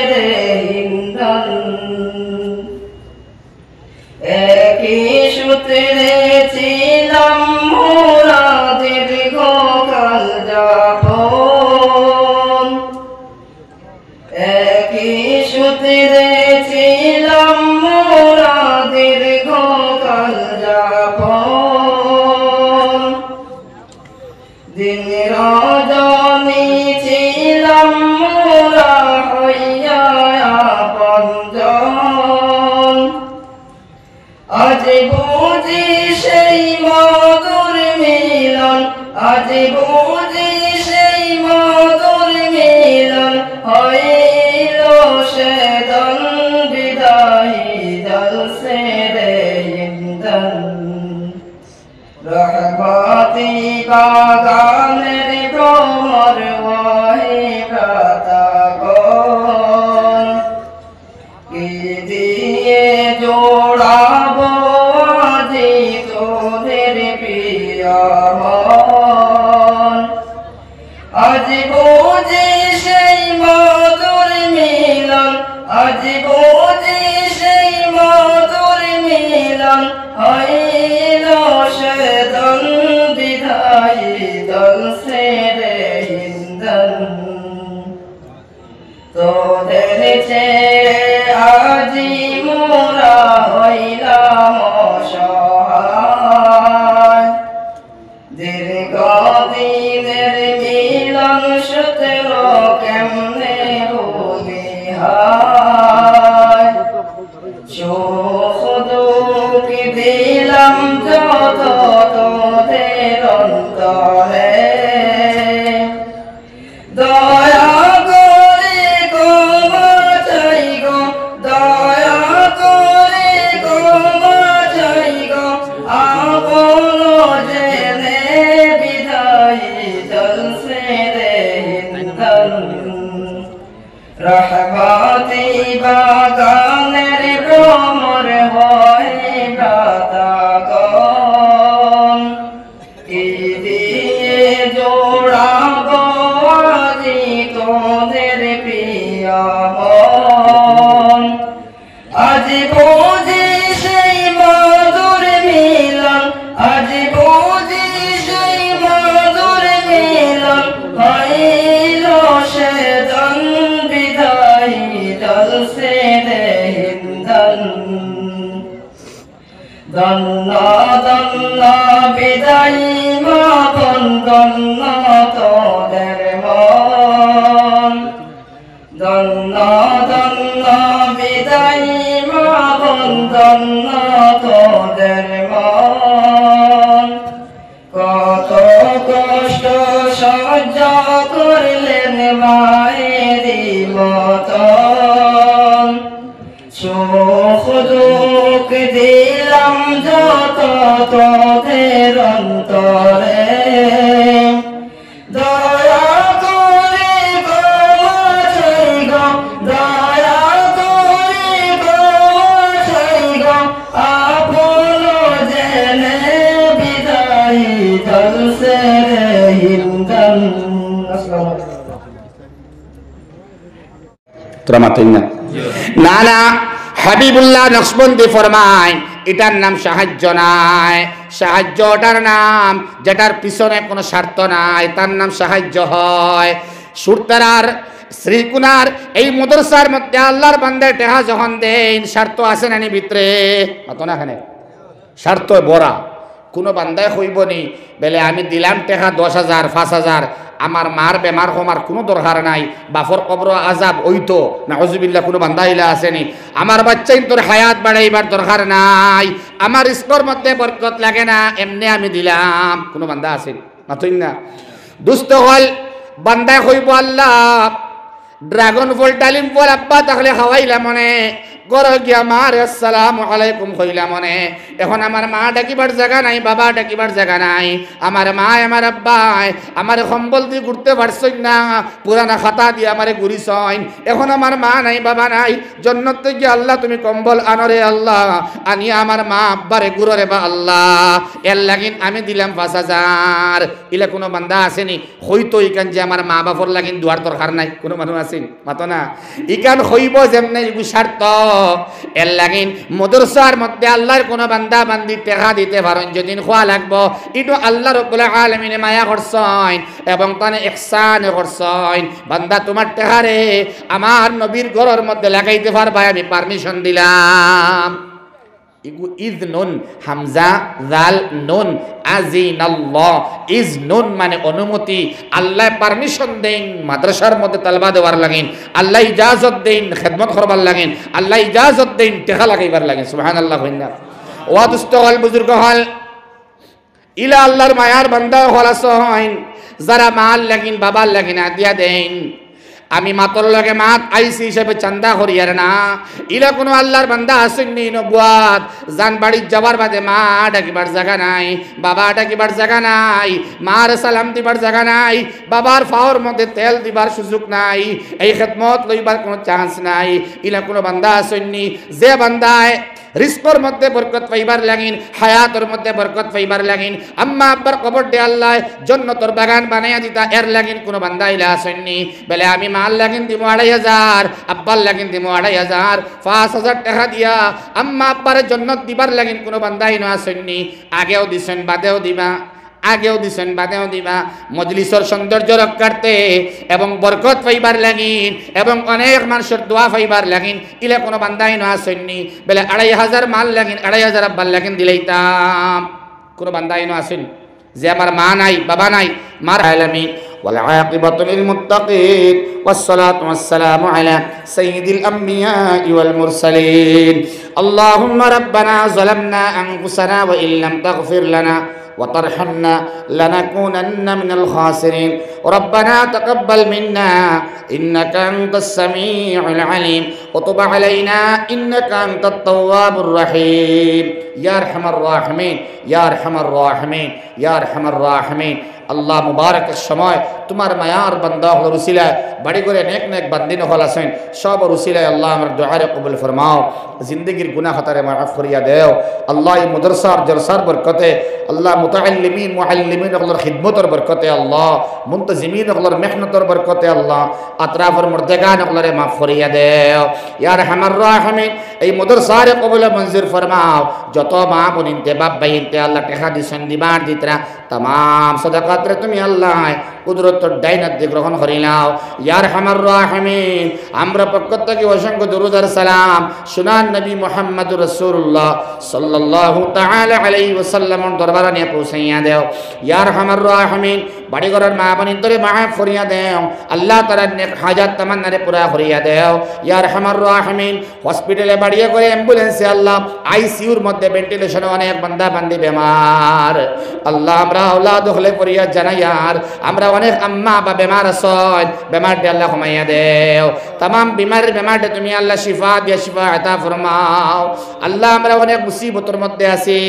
রে ইন্ধন একই সূত্রে ছিলাম মোরা দীর্ঘকাল যাপন একই সূত্রে ছিলাম মোরা দীর্ঘকাল যাপন দিন রজনী ছিলাম মোরা হইয়া আপনজন আজ বুঝি সেই মধুর মিলন আজ বুঝি সেই মধুর মিলন হইল সেদন বিদায়ী জলসে রে ইন্ধন রহমতি বাগানের ভ্রমর ওহে ভ্রাতাগণ কি দিয়ে জোড়াবো আজি তোদের প্রিয় মন আজ বুঝি সেই মধুর মিলন আজ বুঝি সেই মধুর মিলন হইল সেদন বিদায়ী জলসে রে ইন্ধন তোদের ছেড়ে আজি মোরা হইলাম অসহায় দীর্ঘদিনের মিলন সূত্র কেমনে ভূমিহায় সুখ দুঃখ দিলাম যত তোদের অন্তরে দয়া করে ক্ষমা চাই গো দয়া করে ক্ষমা চাই গো আপন জেনে বিদায়ী জলসে রে ইন্ধন রহমতি বাগানের ভ্রমর হয় ভ্রাতাগণ কি দিয়ে জোড়াবো আজি তোদের প্রিয় মন আজ বুঝি সেই মধুর মিলন আজ বুঝি সেই মধুর মিলন হইল সেদন বিদায়ী জলসে রে ইন্ধন ধন্য ধন্য বিদায়ী মন ধন্য তোদের মন ধন্য ধন্য বিদায়ী মন ধন্য তোদের মন কত কষ্ট সহ্য করলেন মায়েরই মতন সুখ দুঃখ দিলাম যত তোদের অন্তরে দয়া করে ক্ষমা চাই গো দয়া করে ক্ষমা চাই গো আপন জেনে বিদায়ী জলসে রে ইন্ধন তোরা মাতুন না না না হাবিবুল্লাহ নকশবন্দি ফরমায় এটার নাম সাহায্য নাই সাহায্যটার নাম যেটার পিছনে কোনো স্বার্থ নাই তার নাম সাহায্য হয় সুরতারার শ্রীকুনার এই মাদ্রাসার মধ্যে আল্লাহর বান্দা টেহা যখন দেন স্বার্থ আছে নানি ভিতরে অত না খানে স্বার্থ বড়া কোনো বান্দায় হইব নি বেলে আমি দিলাম টেহা 10,000 5,000 আমার মার বেমার হমার কোনো দরকার নাই বাফর কবর আজাব ওইতো নাউজুবিল্লাহ কোনো বান্দা ইলা আসেনি আমার বাচ্চাই তোর হায়াত বাড়াইবার দরকার নাই আমার রিস্কর মধ্যে বরকত লাগে না এমনি আমি দিলাম কোনো বান্দা আসেনি মাতুই না দুস্থ হল বান্দায় হইব আল্লাহ ড্রাগন ফল ডালিম ফল আব্বা তাহলে খাওয়াইলাম মনে গড় গিয়া মারে আসসালামু আলাইকুম কইলা মনে। এখন আমার মা ডাকিবার জায়গা নাই, বাবা ডাকিবার জায়গা নাই। আমার মা আমার আব্বাই আমার কম্বল দিয়ে ঘুরতে পারছই না, পুরানা খাতা দিয়ে আমারে ঘুরিছইন। এখন আমার মা নাই, বাবা নাই, জন্নত থেকে আল্লাহ তুমি কম্বল আনরে আল্লাহ, আনিয়া আমার মা আব্বারে ঘুররে বা আল্লাহ। এর লাগিন আমি দিলাম 5,000। ইলা কোনো বান্দা আসেনি হইতো ইকান যে আমার মা বাপর লাগিন দুয়ার দরকার নাই? কোনো মানুষ আসেন মাতো না? ইকান হইব যেমনি স্বার্থ। এর লাগিন মাদ্রাসার মধ্যে আল্লাহর কোন বান্দা বান্দি টাকা দিতে পারেন, যেদিন খোয়া লাগবো ইটো আল্লাহ রাব্বুল আলামিন মায়া করছেন এবং তানে ইহসান করছেন। বান্দা তোমার টাকারে আমার নবীর ঘরের মধ্যে লাগাইতে পারবা, আমি পারমিশন দিলাম। ইজ নুন হামজা জাল নুন আজিনাল্লাহ। ইজ নুন মানে অনুমতি। আল্লাহ পারমিশন দেন মাদ্রাসার মধ্যে তালবা দেওয়ার লাগেন, আল্লাহ ইজাজত দেন খেদমত করবার লাগেন, আল্লাহ ইজাজত দেন টেকা লাগাইবার লাগেন। সুবহানাল্লাহ। ওয়া দুস্তগল বুজুর্গ হল ইলা আল্লাহর মায়ার বান্দা হল আসইন, যারা মাল লাগিন বাবার লাগিন আদিয়া দেন। আমি মাতর লগে মাত আইসি হিসেবে চান্দা করিয়ার না। ইলা কোনো আল্লাহর বান্দা আসেননি নবুয়াত জান বাড়ি যাবার বাদে মা ডাকিবার জায়গা নাই, বাবা ডাকিবার জায়গা নাই, মার সালাম দিবার জায়গা নাই, বাবার ফাওয়ার মধ্যে তেল দিবার সুযোগ নাই, এই খেদমত লইবার কোনো চান্স নাই। ইলা কোনো বান্দা আসেননি যে বান্দায় রিস্কর মধ্যে বরকত পাইবার লাগিন, হায়াতর মধ্যে বরকত পাইবার লাগিন, আম্মা আব্বার কবর দে আল্লাহ জন্নতর বাগান বানাইয়া দিতা, এর লাগিন কোনো বান্দা ইলা আসেননি বলে আমি মাল লাগিন দিব 2,500, আব্বার লাগিন দিব 2,500, 5,000 টাকা দিয়া আম্মা আব্বার জন্নত দিবার লাগিন কোনো বান্দা ইনো আসেননি। আগেও দিছেন বাদেও দিবা, আগেও দিছেন বাদেও দিবা। মজলিসের সৌন্দর্য রক্ষার্থে এবং বরকত পাইবার লাগিন এবং অনেক মানুষের দোয়া পাইবার লাগিন ইলে কোনো বান্দাই না আসেননি বলে 2,500 মাল লাগিন 2,500 আব্বার লাগিন দিলেইতাম। কোনো বান্দাই না আসেন যে আমার মা নাই বাবা নাই। মার আলামিন ওয়াল আকিবাতু লিল মুত্তাকিন والصلاة والسلام على سيد الأنبياء والمرسلين. اللهم ربنا ظلمنا أنفسنا وإن لم تغفر لنا وترحمنا لنكونن من الخاسرين. ربنا تقبل منا إنك أنت السميع العليم وتب علينا إنك أنت التواب الرحيم. يا أرحم الراحمين يا أرحم الراحمين يا أرحم الراحمين. আল্লাহ মুবারকের সময় তোমার মায়ার বান্দা হল রুসিলায় বাড়ি করে নেক নেক বান্দিন হল আসেন সব রুসিলায় আল্লাহ আমার দুআরে কবুল ফরমাও, জিন্দগির গুনাহ খাতারে মাফ করিয়া দেও। আল্লাহ এই মাদ্রাসার জলসার বরকতে, আল্লাহ মুতাআল্লিমিন মুআল্লিমিন হলর খিদমতের বরকতে, আল্লাহ মুনতাজিমিন হলর মেহনতের বরকতে, আল্লাহ আতরাফের মুরদাগান হলরে মাফ করিয়া দেও। ইয়া আরহামার রাহিমিন এই মাদ্রাসারে কবুল মঞ্জুর ফরমাও। যত মা বোনিনতে বাপ ভাইনতে আল্লাহ টাকা দিছেন দিবার দিতরা तमाम सदाकात তুমি আল্লাহ কুদরতের ডাইনাত দিয়ে গ্রহণ করিলাও। ইয়া আরহামার রাহিমিন আমরা পক্ষ থেকে অসংখ্য দরুদ আর সালাম সুনান নবী মুহাম্মদুর রাসূলুল্লাহ সাল্লাল্লাহু তাআলা আলাইহি ওয়াসাল্লামের দরবারে নিয়ে পৌঁছাইয়া দেও। ইয়া আরহামার রাহিমিন বাড়ি ঘরের মা বোনের দরে মাফ করিয়া দেও। আল্লাহ তাআলার নেক হাজাত তামান্নারে পুরা করিয়া দেও। ইয়া আরহামার রাহিমিন হসপিটালে বাড়িয়ে করে অ্যাম্বুলেন্সে আল্লাহ আইসিইউর মধ্যে ভেন্টিলেশনে অনেক বান্দা বান্দি বেমার, আল্লাহ আমরা আওলাদ হলে পড়িয়া জানাইয়ার আমরা অনেক আম্মা বা বেমার আছেন, বেমারটা আল্লাহ কমাইয়া দেও। तमाम বিমারের বেমারটা তুমি আল্লাহ শিফা দিয়া শিফা আতা ফরমাও। আল্লাহ আমরা অনেক মুসিবতের মধ্যে আছি,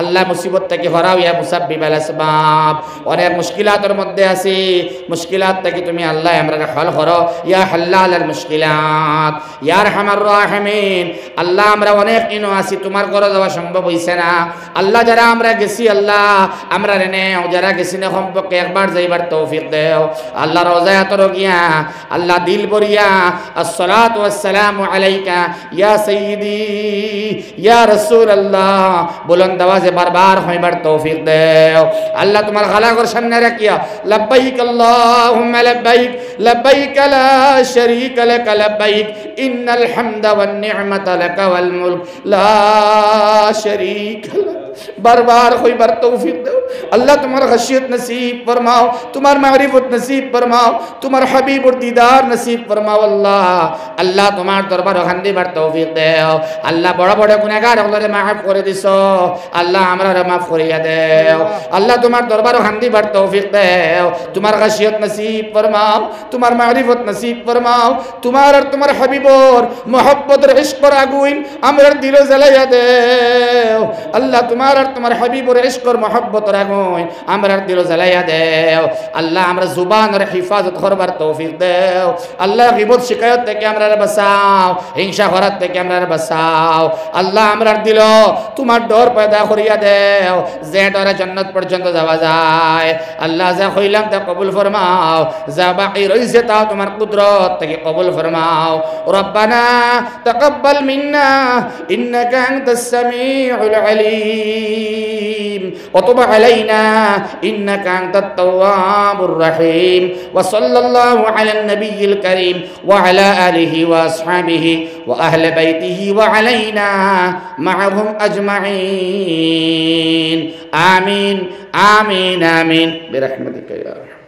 আল্লাহ মুসিবত থেকে হরাইয়া মুসাব্বিবাল আসবাব, অনেক মুশকিলাতের মধ্যে আছি, মুশকিলাত থেকে তুমি আল্লাহ আমরা হল করো। ইয়া হাল্লাল মুশকিলাত ইয়া আরহামার রাহিমিন। আল্লাহ আমরা অনেক ইনো আছি তোমার ঘরে যাওয়া সম্ভব হইছে না, আল্লাহ যারা আমরা গেছি আল্লাহ আমরা রেনে যারা গেছি না সম্পর্কে একবার যাইবার তৌফিক দেও। আল্লাহ রোজায় তোর গিয়া আল্লাহ দিল বরিয়া আসসালাতু ওয়াসসালামু আলাইকা ইয়া সাইয়্যিদি ইয়া রাসূলুল্লাহ বুলন্দ আওয়াজে বারবার হইবার তৌফিক দেও। আল্লাহ তোমার খালাকর সামনে রাখিয়া লব্বাইক আল্লাহুম্মা লব্বাইক লব্বাইক লা শারীকা লাক লব্বাইক ইন্নাল হামদা ওয়ান নি'মাতা লাক ওয়াল মুলক লা শারীকা লাক বারবার হইবার তৌফিক দাও আল্লাহ তোমার খাশিয়ত নসিব ফরমাও তোমার মারিফত নসিব ফরমাও তোমার হাবিবুর দিদার নসিব ফরমাও আল্লাহ আল্লাহ তোমার দরবার খান্দিবার তৌফিক দাও আল্লাহ বড় বড় গুনাহগার ওগুলোরে মাফ করে দিছো আল্লাহ আমরারে মাফ করিয়া দাও আল্লাহ তোমার দরবার খান্দিবার তৌফিক দাও তোমার খাশিয়ত নসিব ফরমাও তোমার মারিফত নসিব ফরমাও তোমার আর তোমার হাবিবর মোহব্বতের ইশকর আগুন আমরার দিল জ্বালাইয়া দেও আল্লাহ তোমার আর তোমার হাবিবর ইশকর মোহব্বতের আগুন আমরার দিল জ্বালাইয়া দেও আল্লাহ আমরা জুবানের হিফাজত করবার তৌফিক দেও আল্লাহ গীবত শিকায়ত থেকে আমরারে বাঁচাও হিংসা করার থেকে আমরারে বাঁচাও আল্লাহ আমরার দিল তোমার ডর পয়দা করিয়া দেও যে ডরে জান্নাত পর্যন্ত যাওয়া যায় আল্লাহ যা কইলাম তা কবুল ফরমাও যা বাকি রইছে তা তোমার কুদরত থেকে কবুল ফরমাও রব্বানা তাকাব্বাল মিন্না ইন্নাকা আনতাস সামিউল আলিম ওয়া তুব আলাইনা ইন্নাকা আনতাত তাওয়াবুর রহিম ওয়া সাল্লাল্লাহু আলান নাবিয়্যিল কারীম ওয়া আলা আলিহি ওয়া আসহাবিহি ওয়া আহলি বাইতিহি ওয়া আলাইনা মা'আহুম আজমাইন আমিন আমিন আমিন বিরহমাতিকা ইয়া